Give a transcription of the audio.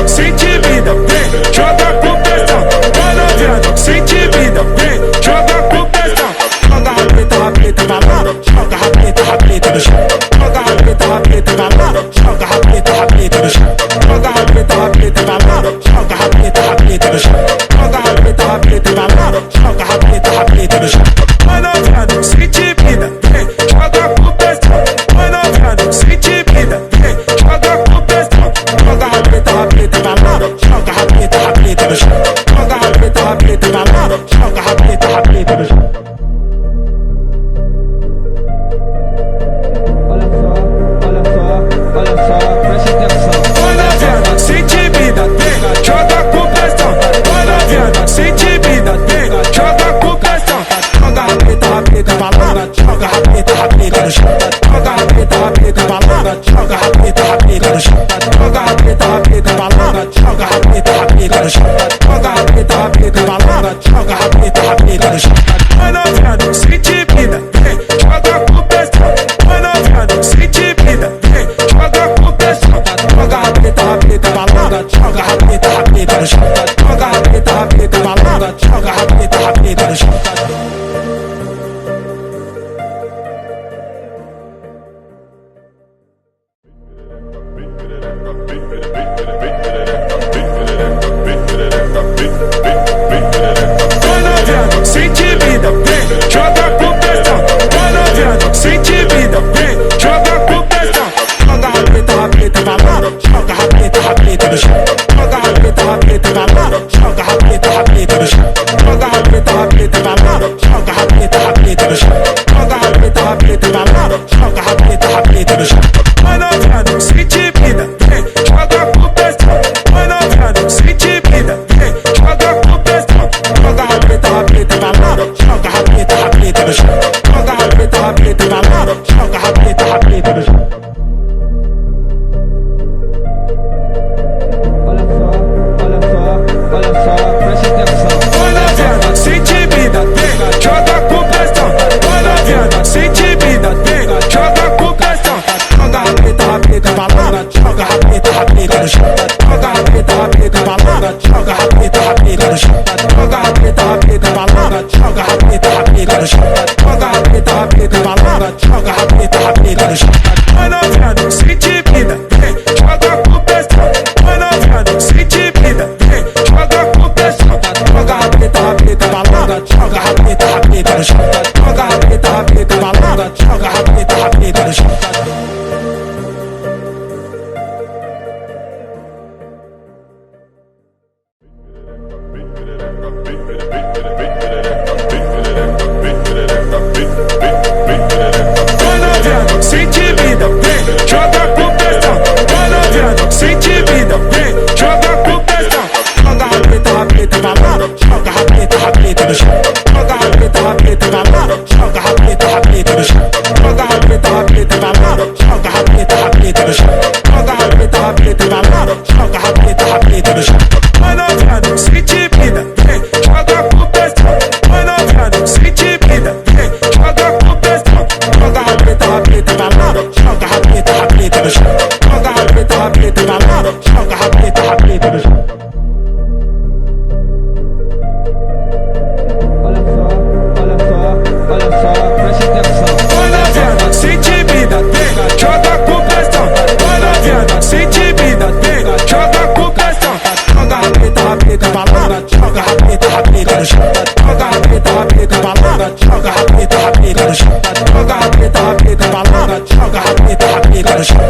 Sente vida, vem, joga com pressão. Vai novinha, sente vida, vem, joga com pressão. Joga rapeta, vai lá, joga rapeta no chão. Joga rapeta, vai lá, joga rapeta no chão. Joga rapeta, vai lá, joga rapeta no chão. Joga rapeta, vai lá, joga rapeta no chão. Vai novinha, sente vida, vem, joga com pressão. Vai novinha, sente vida, vem, joga com pressão. Joga rapeta, vai lá, joga rapeta no chão. Joga rapeta, vai lá, joga rapeta no chão. Olha só, preste atenção. Vai novinha, sente vida, vem, joga com pressão. Vai novinha, sente vida, vem, joga com pressão. Joga rapeta, vai lá, joga rapeta no chão. Joga rapeta, vai lá, joga rapeta no chão. Joga rapeta, vai lá, joga rapeta no chão. Joga rapeta, vai lá, joga rapeta no chão. Vai novinha, sente vida, vem, joga com pressão. Vai novinha, sente vida, vem, joga com pressão. Joga rapeta, vai lá, joga rapeta no chão. Joga rapeta, vai lá, joga rapeta no chão. Vai novinha, sente vida, vem, joga com pressão. Vai novinha, sente vida, vem, joga com pressão. Joga rapeta, vai lá, joga rapeta no chão. Joga rapeta, vai lá, joga rapeta no chão. Joga rapeta, vai lá, joga rapeta no chão. Joga rapeta, vai lá, joga rapeta no chão. Vai novinha, sente vida, vem, joga com pressão. Vai novinha, sente vida, vem, joga com pressão. Joga rapeta, vai lá, joga rapeta no chão. Joga rapeta, vai lá, joga rapeta no chão. Olha só, preste atenção. Vai novinha, sente vida, vem, joga com pressão. Vai novinha, sente vida, vem, joga com pressão. Joga rapeta, vai lá, joga rapeta no chão. Joga rapeta, vai lá, joga rapeta no chão. Joga rapeta, vai lá, joga rapeta no chão. Joga rapeta, vai lá, joga rapeta no chão. Vai novinha, sente vida, vem, joga com pressão. Vai novinha, sente vida, vem, joga com pressão. Joga rapeta, vai lá, joga rapeta no chão. Joga rapeta, vai lá, joga rapeta no chão. Vai novinha, sente vida, vem, joga com pressão. Vai novinha, sente vida, vem, joga com pressão. Joga rapeta, vai lá, joga rapeta no chão. Joga rapeta, vai lá, joga rapeta no chão. Joga rapeta, vai lá, joga rapeta no chão. Joga rapeta, vai lá, joga rapeta no chão. Vai novinha, sente vida, vem, joga com pressão. Vai novinha, sente vida, vem, joga com pressão. Joga rapeta, vai lá, joga rapeta no chão. Joga rapeta, vai lá, joga rapeta no chão. Olha só, preste atenção. Vai novinha, sente vida, vem, joga com pressão. Vai novinha, sente vida, vem, joga com pressão. Joga rapeta, vai lá, joga rapeta no chão. Joga rapeta, vai lá, joga rapeta no chão. Joga rapeta, vai lá, joga rapeta no chão.